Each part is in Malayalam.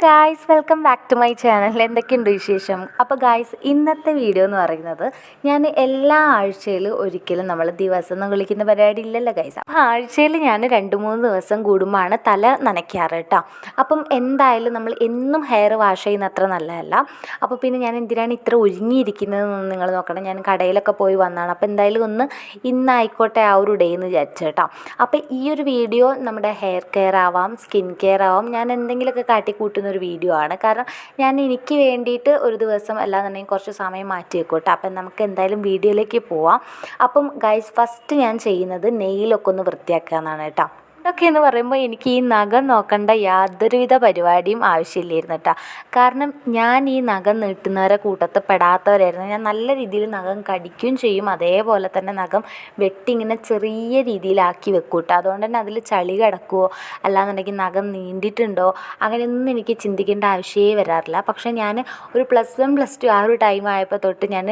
Guys, welcome back to my channel. എന്തൊക്കെയുണ്ട് വിശേഷം? അപ്പോൾ ഗായ്സ്, ഇന്നത്തെ വീഡിയോ എന്ന് പറയുന്നത് ഞാൻ എല്ലാ ആഴ്ചയിലും ഒരിക്കലും നമ്മൾ ദിവസം എന്ന് വിളിക്കുന്ന പരിപാടി ഇല്ലല്ലോ ഗായ്സ്. അപ്പോൾ ആഴ്ചയിൽ ഞാൻ 2-3 ദിവസം കൂടുമ്പോഴാണ് തല നനയ്ക്കാറ് കേട്ടോ. അപ്പം എന്തായാലും നമ്മൾ എന്നും ഹെയർ വാഷ് ചെയ്യുന്ന അത്ര നല്ലതല്ല. അപ്പോൾ പിന്നെ ഞാൻ എന്തിനാണ് ഇത്ര ഒരുങ്ങിയിരിക്കുന്നതെന്ന് നിങ്ങൾ നോക്കണം. ഞാൻ കടയിലൊക്കെ പോയി വന്നതാണ്. അപ്പോൾ എന്തായാലും ഒന്ന് ഇന്നായിക്കോട്ടെ ആ ഒരു ഡേ എന്ന് വിചാരിച്ചു കേട്ടോ. അപ്പോൾ ഈ ഒരു വീഡിയോ നമ്മുടെ ഹെയർ കെയർ ആവാം, സ്കിൻ കെയർ ആവാം, ഞാൻ എന്തെങ്കിലുമൊക്കെ കാട്ടിക്കൂട്ടുന്ന ഒരു വീഡിയോ ആണ്. കാരണം ഞാൻ എനിക്ക് വേണ്ടിയിട്ട് ഒരു ദിവസം അല്ലാന്നുണ്ടെങ്കിൽ കുറച്ച് സമയം മാറ്റി വെക്കോട്ടെ. അപ്പം നമുക്ക് എന്തായാലും വീഡിയോയിലേക്ക് പോവാം. അപ്പം ഗൈസ്, ഫസ്റ്റ് ഞാൻ ചെയ്യുന്നത് നെയിലൊക്കെ ഒന്ന് വൃത്തിയാക്കുക എന്നാണ് കേട്ടോ. ഇതൊക്കെ എന്ന് പറയുമ്പോൾ എനിക്ക് ഈ നഖം നോക്കേണ്ട യാതൊരുവിധ പരിപാടിയും ആവശ്യമില്ലായിരുന്നു കേട്ടോ. കാരണം ഞാൻ ഈ നഖം നീട്ടുന്നവരെ കൂട്ടത്തിൽ പെടാത്തവരായിരുന്നു. ഞാൻ നല്ല രീതിയിൽ നഖം കടിക്കുകയും ചെയ്യും, അതേപോലെ തന്നെ നഖം വെട്ടി ഇങ്ങനെ ചെറിയ രീതിയിലാക്കി വെക്കും കേട്ടോ. അതുകൊണ്ട് തന്നെ അതിൽ ചളി കിടക്കുമോ അല്ലാന്നുണ്ടെങ്കിൽ നഖം നീണ്ടിട്ടുണ്ടോ അങ്ങനെയൊന്നും എനിക്ക് ചിന്തിക്കേണ്ട ആവശ്യമേ വരാറില്ല. പക്ഷേ ഞാൻ ഒരു +1 +2 ആ ഒരു ടൈം ആയപ്പോൾ തൊട്ട് ഞാൻ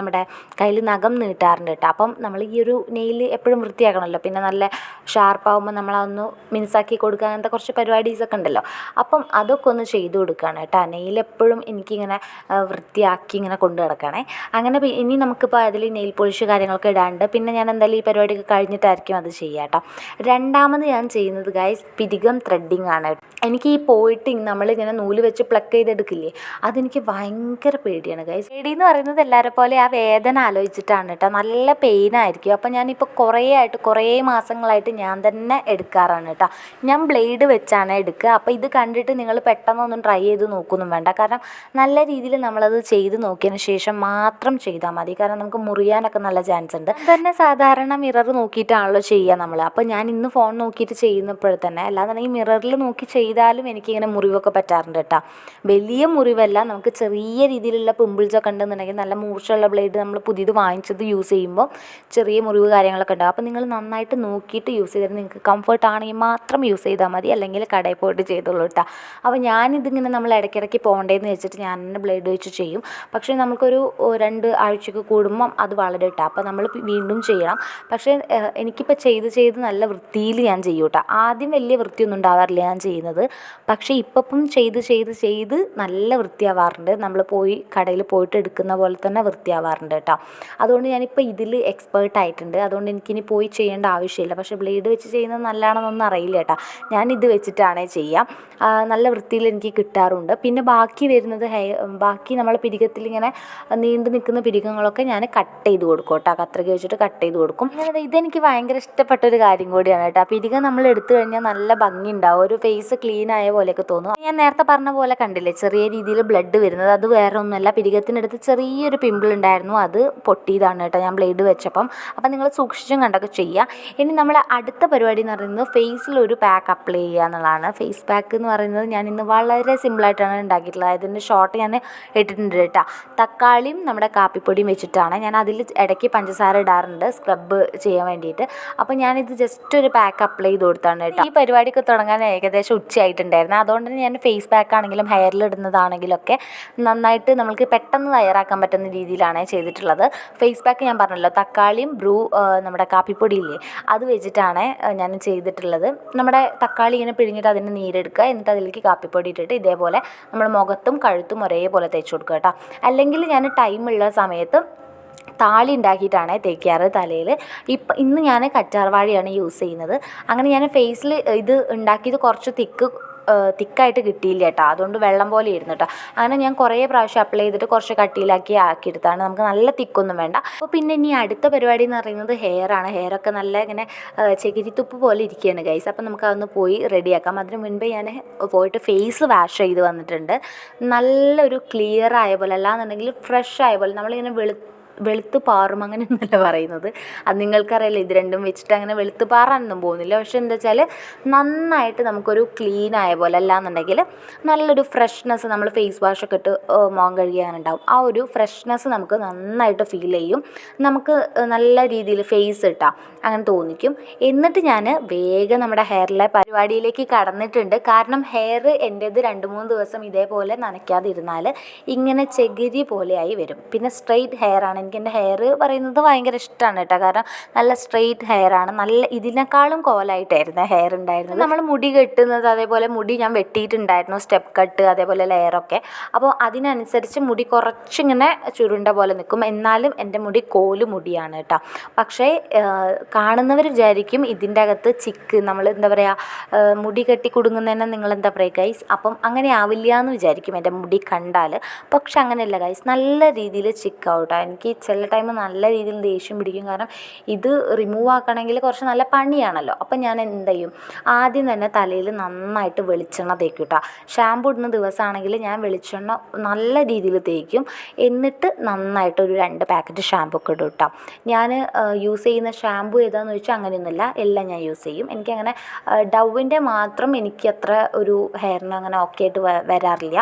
നമ്മുടെ കയ്യിൽ നഖം നീട്ടാറുണ്ട് കേട്ടോ. അപ്പം നമ്മൾ ഈ ഒരു നെയിൽ എപ്പോഴും വൃത്തിയാക്കണമല്ലോ. പിന്നെ നല്ല ഷാർപ്പാകുമ്പോൾ നമ്മളതൊന്ന് മിനുസാക്കി കൊടുക്കുക, അങ്ങനത്തെ കുറച്ച് പരിപാടീസൊക്കെ ഉണ്ടല്ലോ. അപ്പം അതൊക്കെ ഒന്ന് ചെയ്ത് കൊടുക്കുകയാണ് കേട്ടോ. നെയിലെപ്പോഴും എനിക്കിങ്ങനെ വൃത്തിയാക്കി ഇങ്ങനെ കൊണ്ടു കിടക്കണേ. അങ്ങനെ ഇനി നമുക്കിപ്പോൾ അതിൽ നെയിൽ പോളിഷ് കാര്യങ്ങളൊക്കെ ഇടാണ്ട് പിന്നെ ഞാൻ എന്തായാലും ഈ പരിപാടിയൊക്കെ കഴിഞ്ഞിട്ടായിരിക്കും അത് ചെയ്യുക കേട്ടോ. രണ്ടാമത് ഞാൻ ചെയ്യുന്നത് ഗൈസ്, പിരികം ത്രെഡിങ് ആണ്. എനിക്ക് ഈ പോയിട്ട് നമ്മളിങ്ങനെ നൂല് വെച്ച് പ്ലക്ക് ചെയ്തെടുക്കില്ലേ, അതെനിക്ക് ഭയങ്കര പേടിയാണ് ഗൈസ്. പേടിയെന്ന് പറയുന്നത് എല്ലാവരെ പോലെ ആ വേദന ആലോചിച്ചിട്ടാണ് കേട്ടോ. നല്ല പെയിനായിരിക്കും. അപ്പം ഞാനിപ്പോൾ കുറേ മാസങ്ങളായിട്ട് ഞാൻ തന്നെ എടുക്കാറാണ് കേട്ടോ. ഞാൻ ബ്ലേഡ് വെച്ചാണ് എടുക്കുക. അപ്പോൾ ഇത് കണ്ടിട്ട് നിങ്ങൾ പെട്ടെന്നൊന്നും ട്രൈ ചെയ്ത് നോക്കൊന്നും വേണ്ട. കാരണം നല്ല രീതിയിൽ നമ്മളത് ചെയ്ത് നോക്കിയതിന് ശേഷം മാത്രം ചെയ്താൽ മതി. കാരണം നമുക്ക് മുറിയാനൊക്കെ നല്ല ചാൻസ് ഉണ്ട്. തന്നെ സാധാരണ മിറർ നോക്കിയിട്ടാണല്ലോ ചെയ്യുക നമ്മൾ. അപ്പോൾ ഞാൻ ഇന്ന് ഫോൺ നോക്കിയിട്ട് ചെയ്യുന്നപ്പോഴത്തന്നെ അല്ലാന്നുണ്ടെങ്കിൽ മിററിൽ നോക്കി ചെയ്താലും എനിക്കിങ്ങനെ മുറിവൊക്കെ പറ്റാറുണ്ട് കേട്ടോ. വലിയ മുറിവല്ല, നമുക്ക് ചെറിയ രീതിയിലുള്ള പിമ്പിൾസൊക്കെ ഉണ്ടെന്നുണ്ടെങ്കിൽ നല്ല മൂർച്ചയുള്ള ബ്ലേഡ് നമ്മൾ പുതിയത് വാങ്ങിച്ചത് യൂസ് ചെയ്യുമ്പോൾ ചെറിയ മുറിവ് കാര്യങ്ങളൊക്കെ ഉണ്ടാകും. അപ്പോൾ നിങ്ങൾ നന്നായിട്ട് നോക്കിയിട്ട് യൂസ് ചെയ്തിട്ട് നിങ്ങൾക്ക് കംഫർട്ട് ആണെങ്കിൽ മാത്രം യൂസ് ചെയ്താൽ മതി, അല്ലെങ്കിൽ കടയിൽ പോയിട്ട് ചെയ്തോളൂ കേട്ടോ. അപ്പോൾ ഞാനിതിങ്ങനെ നമ്മൾ ഇടയ്ക്കിടയ്ക്ക് പോകണ്ടേന്ന് വെച്ചിട്ട് ഞാൻ തന്നെ ബ്ലേഡ് വെച്ച് ചെയ്യും. പക്ഷേ നമുക്കൊരു 2 ആഴ്ചക്ക് കൂടുമ്പം അത് വളരെ കേട്ടോ. അപ്പോൾ നമ്മൾ വീണ്ടും ചെയ്യണം. പക്ഷേ എനിക്കിപ്പോൾ ചെയ്ത് നല്ല വൃത്തിയിൽ ഞാൻ ചെയ്യും കേട്ടോ. ആദ്യം വലിയ വൃത്തിയൊന്നും ഉണ്ടാവാറില്ല ഞാൻ ചെയ്യുന്നത്. പക്ഷേ ഇപ്പം ചെയ്ത് നല്ല വൃത്തിയാവാറുണ്ട്. നമ്മൾ കടയിൽ പോയിട്ട് എടുക്കുന്ന പോലെ തന്നെ വൃത്തിയാവാറുണ്ട് കേട്ടോ. അതുകൊണ്ട് ഞാനിപ്പോൾ ഇതിൽ എക്സ്പേർട്ടായിട്ടുണ്ട്. അതുകൊണ്ട് എനിക്കിനി പോയി ചെയ്യേണ്ട ആവശ്യമില്ല. പക്ഷേ ബ്ലേഡ് വെച്ച് ചെയ്യുന്നത് നല്ലതാണെന്നൊന്നും അറിയില്ല കേട്ടോ. ഞാനിത് വെച്ചിട്ടാണ് ചെയ്യാം. നല്ല വൃത്തിയിൽ എനിക്ക് കിട്ടാറുണ്ട്. പിന്നെ ബാക്കി വരുന്നത് ബാക്കി നമ്മൾ പിരികത്തിലിങ്ങനെ നീണ്ടു നിൽക്കുന്ന പിരികങ്ങളൊക്കെ ഞാൻ കട്ട് ചെയ്ത് കൊടുക്കും കേട്ടോ. കത്രിക വെച്ചിട്ട് കട്ട് ചെയ്ത് കൊടുക്കും. ഇതെനിക്ക് ഭയങ്കര ഇഷ്ടപ്പെട്ടൊരു കാര്യം കൂടിയാണ് കേട്ടോ. പിരികം നമ്മൾ എടുത്തു കഴിഞ്ഞാൽ നല്ല ഭംഗി ഉണ്ടാവും, ഒരു ഫേസ് ക്ലീൻ ആയ പോലെയൊക്കെ തോന്നും. ഞാൻ നേരത്തെ പറഞ്ഞ പോലെ കണ്ടില്ലേ ചെറിയ രീതിയിൽ ബ്ലഡ് വരുന്നത്, അത് വേറെ ഒന്നുമല്ല, പിരികത്തിനടുത്ത് ചെറിയൊരു പിമ്പിൾ ഉണ്ടായിരുന്നു, അത് പൊട്ടിയതാണ് കേട്ടോ ഞാൻ ബ്ലേഡ് വെച്ചപ്പം. അപ്പം നിങ്ങൾ സൂക്ഷിച്ചും കണ്ടൊക്കെ ചെയ്യുക. ഇനി നമ്മൾ അടുത്ത പരിപാടി എന്ന് പറയുന്നത് ഫേസിലൊരു പാക്ക് അപ്ലൈ ചെയ്യുക എന്നുള്ളതാണ്. ഫേസ് പാക്ക് എന്ന് പറയുന്നത് ഞാൻ ഇന്ന് വളരെ സിമ്പിളായിട്ടാണ് ഉണ്ടാക്കിയിട്ടുള്ളത്. അതിൻ്റെ ഷോർട്ട് ഞാൻ ഇട്ടിട്ടുണ്ട് കേട്ടോ. തക്കാളിയും നമ്മുടെ കാപ്പിപ്പൊടിയും വെച്ചിട്ടാണ്. ഞാൻ അതിൽ ഇടയ്ക്ക് പഞ്ചസാര ഇടാറുണ്ട് സ്ക്രബ് ചെയ്യാൻ വേണ്ടിയിട്ട്. അപ്പോൾ ഞാനിത് ജസ്റ്റ് ഒരു പാക്ക് അപ്ലൈ ചെയ്ത് കൊടുത്താണ് കേട്ടോ. ഈ പരിപാടിയൊക്കെ തുടങ്ങാൻ ഏകദേശം ഉച്ചയായിട്ടുണ്ടായിരുന്നു. അതുകൊണ്ട് തന്നെ ഞാൻ ഫേസ് പാക്ക് ആണെങ്കിലും ഹെയറിലിടുന്നതാണെങ്കിലും ഒക്കെ നന്നായിട്ട് നമുക്ക് പെട്ടെന്ന് തയ്യാറാക്കാൻ പറ്റുന്ന രീതിയിലാണ് ചെയ്തിട്ടുള്ളത്. ഫേസ് പാക്ക് ഞാൻ പറഞ്ഞല്ലോ, തക്കാളിയും നമ്മുടെ കാപ്പിപ്പൊടിയില്ലേ അത് വെച്ചിട്ടാണ് ഞാൻ ചെയ്തിട്ടുള്ളത്. നമ്മുടെ തക്കാളി ഇങ്ങനെ പിഴിഞ്ഞിട്ട് അതിൻ്റെ നീരെടുക്കുക, എന്നിട്ട് അതിലേക്ക് കാപ്പിപ്പൊടി ഇട്ടിട്ട് ഇതേപോലെ നമ്മൾ മുഖത്തും കഴുത്തും ഒരേപോലെ തേച്ച് കൊടുക്കുക കേട്ടോ. അല്ലെങ്കിൽ ഞാൻ ടൈമുള്ള സമയത്ത് താളി ഉണ്ടാക്കിയിട്ടാണ് തേക്കാറ് തലയിൽ. ഇന്ന് ഞാൻ കറ്റാർവാഴയാണ് യൂസ് ചെയ്യുന്നത്. അങ്ങനെ ഞാൻ ഫേസിൽ ഇത് ഉണ്ടാക്കിയത് കുറച്ച് തിക്കായിട്ട് കിട്ടിയില്ല കേട്ടോ. അതുകൊണ്ട് വെള്ളം പോലെ ഇരുന്നു കേട്ടോ. അങ്ങനെ ഞാൻ കുറേ പ്രാവശ്യം അപ്ലൈ ചെയ്തിട്ട് കുറച്ച് ആക്കിയെടുത്താണ്. നമുക്ക് നല്ല തിക്കൊന്നും വേണ്ട. അപ്പോൾ പിന്നെ ഇനി അടുത്ത പരിപാടി എന്ന് പറയുന്നത് ഹെയറാണ്. ഹെയറൊക്കെ നല്ല ഇങ്ങനെ ചകിരിത്തുപ്പ് പോലെ ഇരിക്കുകയാണ് ഗൈസ്. അപ്പോൾ നമുക്കതൊന്ന് പോയി റെഡിയാക്കാം. അതിന് മുൻപേ ഞാൻ പോയിട്ട് ഫേസ് വാഷ് ചെയ്ത് വന്നിട്ടുണ്ട്. നല്ലൊരു ക്ലിയർ ആയ പോലെ, അല്ലാന്നുണ്ടെങ്കിൽ ഫ്രഷ് ആയ പോലെ, നമ്മളിങ്ങനെ വെളുത്ത് പാറും അങ്ങനെയൊന്നുമല്ല പറയുന്നത്. അത് നിങ്ങൾക്കറിയില്ല, ഇത് രണ്ടും വെച്ചിട്ട് അങ്ങനെ വെളുത്ത് പാറാനൊന്നും പോകുന്നില്ല. പക്ഷെ എന്താ വെച്ചാൽ നന്നായിട്ട് നമുക്കൊരു ക്ലീൻ ആയ പോലെ, അല്ലാന്നുണ്ടെങ്കിൽ നല്ലൊരു ഫ്രഷ്നെസ്, നമ്മൾ ഫേസ് വാഷൊക്കെ ഇട്ട് മുഖം കഴുകിയാനുണ്ടാവും, ആ ഒരു ഫ്രഷ്നെസ് നമുക്ക് നന്നായിട്ട് ഫീൽ ചെയ്യും. നമുക്ക് നല്ല രീതിയിൽ ഫേസ് ഇട്ടാൽ അങ്ങനെ തോന്നിക്കും. എന്നിട്ട് ഞാൻ വേഗം നമ്മുടെ ഹെയറിലെ പരിപാടിയിലേക്ക് കടന്നിട്ടുണ്ട്. കാരണം ഹെയർ എൻ്റേത് 2-3 ദിവസം ഇതേപോലെ നനയ്ക്കാതിരുന്നാൽ ഇങ്ങനെ ചകിരി പോലെയായി വരും. പിന്നെ സ്ട്രെയിറ്റ് ഹെയറാണ് എനിക്ക് എൻ്റെ ഹെയർ പറയുന്നത് ഭയങ്കര ഇഷ്ടമാണ് കേട്ടോ. കാരണം നല്ല സ്ട്രെയിറ്റ് ഹെയറാണ്, നല്ല ഇതിനേക്കാളും കോലായിട്ടായിരുന്നു ഹെയർ ഉണ്ടായിരുന്നത്. നമ്മൾ മുടി കെട്ടുന്നത് അതേപോലെ മുടി ഞാൻ വെട്ടിയിട്ടുണ്ടായിരുന്നു, സ്റ്റെപ്പ് കട്ട് അതേപോലെ ലെയറൊക്കെ. അപ്പോൾ അതിനനുസരിച്ച് മുടി കുറച്ചിങ്ങനെ ചുരുണ്ട പോലെ നിൽക്കും, എന്നാലും എൻ്റെ മുടി കോല് മുടിയാണ് കേട്ടോ. പക്ഷേ കാണുന്നവർ വിചാരിക്കും ഇതിൻ്റെ അകത്ത് ചിക്ക്, നമ്മൾ എന്താ പറയുക, മുടി കെട്ടി കുടുങ്ങുന്നതന്നെ നിങ്ങൾ എന്താ പറയുക ഗൈസ്. അപ്പം അങ്ങനെ ആവില്ല എന്ന് വിചാരിക്കും എൻ്റെ മുടി കണ്ടാൽ. പക്ഷെ അങ്ങനെയല്ല ഗൈസ്, നല്ല രീതിയിൽ ചിക്കാവും കേട്ടോ. എനിക്ക് ചില ടൈം നല്ല രീതിയിൽ ദേഷ്യം പിടിക്കും, കാരണം ഇത് റിമൂവ് ആക്കണമെങ്കിൽ കുറച്ച് നല്ല പണിയാണല്ലോ. അപ്പം ഞാൻ എന്ത് ചെയ്യും, ആദ്യം തന്നെ തലയിൽ നന്നായിട്ട് വെളിച്ചെണ്ണ തേക്കും കേട്ടോ. ഷാമ്പു ഇടുന്ന ദിവസമാണെങ്കിൽ ഞാൻ വെളിച്ചെണ്ണ നല്ല രീതിയിൽ തേക്കും, എന്നിട്ട് നന്നായിട്ട് ഒരു 2 പാക്കറ്റ് ഷാമ്പു ഒക്കെ ഇടും കേട്ടോ. ഞാൻ യൂസ് ചെയ്യുന്ന ഷാമ്പു ഏതാണെന്ന് ചോദിച്ചാൽ അങ്ങനെയൊന്നുമില്ല, എല്ലാം ഞാൻ യൂസ് ചെയ്യും. എനിക്കങ്ങനെ ഡവിൻ്റെ മാത്രം എനിക്ക് അത്ര ഒരു ഹെയറിന് അങ്ങനെ ഓക്കെ ആയിട്ട് വരാറില്ല.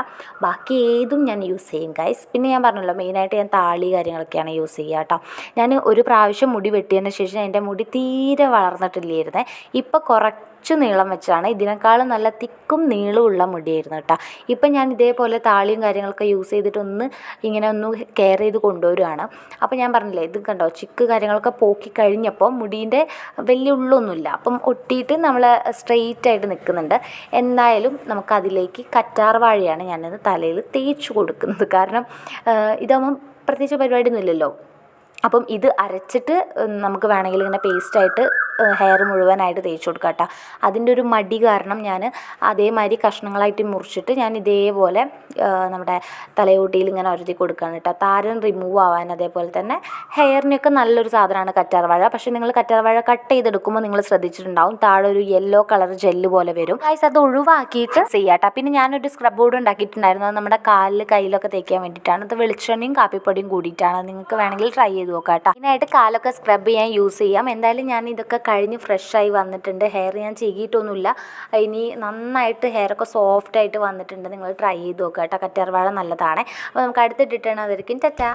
ബാക്കി ഏതും ഞാൻ യൂസ് ചെയ്യും ഗൈസ്. പിന്നെ ഞാൻ പറഞ്ഞല്ലോ, മെയിനായിട്ട് ഞാൻ താളി കാര്യങ്ങളൊക്കെയാണ് യൂസ് ചെയ്യുക കേട്ടോ. ഞാൻ ഒരു പ്രാവശ്യം മുടി വെട്ടിയതിന് ശേഷം എൻ്റെ മുടി തീരെ വളർന്നിട്ടില്ലായിരുന്നേ. ഇപ്പം കുറച്ച് നീളം വെച്ചാണ്, ഇതിനേക്കാളും നല്ല തിക്കും നീളമുള്ള മുടിയായിരുന്നു കേട്ടോ. ഇപ്പം ഞാൻ ഇതേപോലെ താളിയും കാര്യങ്ങളൊക്കെ യൂസ് ചെയ്തിട്ടൊന്ന് ഇങ്ങനെ ഒന്ന് കെയർ ചെയ്ത് കൊണ്ടുവരികയാണ്. അപ്പോൾ ഞാൻ പറഞ്ഞില്ലേ, ഇത് കണ്ടോ ചിക്ക് കാര്യങ്ങളൊക്കെ പോക്കി കഴിഞ്ഞപ്പോൾ മുടീൻ്റെ വലിയ ഉള്ളൊന്നുമില്ല, അപ്പം ഒട്ടിയിട്ട് നമ്മൾ സ്ട്രെയിറ്റ് ആയിട്ട് നിൽക്കുന്നുണ്ട്. എന്തായാലും നമുക്കതിലേക്ക് കറ്റാർ വാഴയാണ് ഞാനത് തലയിൽ തേച്ച് കൊടുക്കുന്നത്. കാരണം ഇതാകുമ്പം പ്രത്യേകിച്ച് പരിപാടിയൊന്നും ഇല്ലല്ലോ. അപ്പം ഇത് അരച്ചിട്ട് നമുക്ക് വേണമെങ്കിൽ ഇങ്ങനെ പേസ്റ്റായിട്ട് ഹെയർ മുഴുവനായിട്ട് തേച്ച് കൊടുക്കാം കേട്ടോ. അതിൻ്റെ ഒരു മടി കാരണം ഞാൻ അതേമാതിരി കഷ്ണങ്ങളായിട്ട് മുറിച്ചിട്ട് ഞാൻ ഇതേപോലെ നമ്മുടെ തലയോട്ടിയിൽ ഇങ്ങനെ ഒരുതി കൊടുക്കുകയാണ് കേട്ടോ. താരൻ റിമൂവ് ആവാൻ, അതേപോലെ തന്നെ ഹെയറിനൊക്കെ നല്ലൊരു സാധനമാണ് കറ്റാർവാഴ. പക്ഷേ നിങ്ങൾ കറ്റാർവാഴ കട്ട് ചെയ്തെടുക്കുമ്പോൾ നിങ്ങൾ ശ്രദ്ധിച്ചിട്ടുണ്ടാവും, താഴെ ഒരു യെല്ലോ കളർ ജെല്ല് പോലെ വരും ഗൈസ്. അത് ഒഴിവാക്കിയിട്ട് ചെയ്യാട്ടോ. പിന്നെ ഞാനൊരു സ്ക്രബ് ബോർഡ് ഉണ്ടാക്കിയിട്ടുണ്ടായിരുന്നു, അത് നമ്മുടെ കാലിൽ കയ്യിലൊക്കെ തേക്കാൻ വേണ്ടിയിട്ടാണ്. അത് വെളിച്ചെണ്ണയും കാപ്പിപ്പൊടിയും കൂടിയിട്ടാണ്. നിങ്ങൾക്ക് വേണമെങ്കിൽ ട്രൈ ചെയ്ത് നോക്കാം കേട്ടോ. ഇതിനായിട്ട് കാലൊക്കെ സ്ക്രബ് ചെയ്യാൻ യൂസ് ചെയ്യാം. എന്തായാലും ഞാൻ ഇതൊക്കെ കഴിഞ്ഞ് ഫ്രഷായി വന്നിട്ടുണ്ട്. ഹെയർ ഞാൻ ചെയ്യിട്ടൊന്നുമില്ല, ഇനി നന്നായിട്ട് ഹെയറൊക്കെ സോഫ്റ്റായിട്ട് വന്നിട്ടുണ്ട്. നിങ്ങൾ ട്രൈ ചെയ്ത് നോക്കുക കേട്ടോ, കറ്റാർവാഴ നല്ലതാണ്. അപ്പോൾ നമുക്ക് അടുത്തിട്ടിട്ടാണ് അതായിരിക്കും. ടാറ്റാ.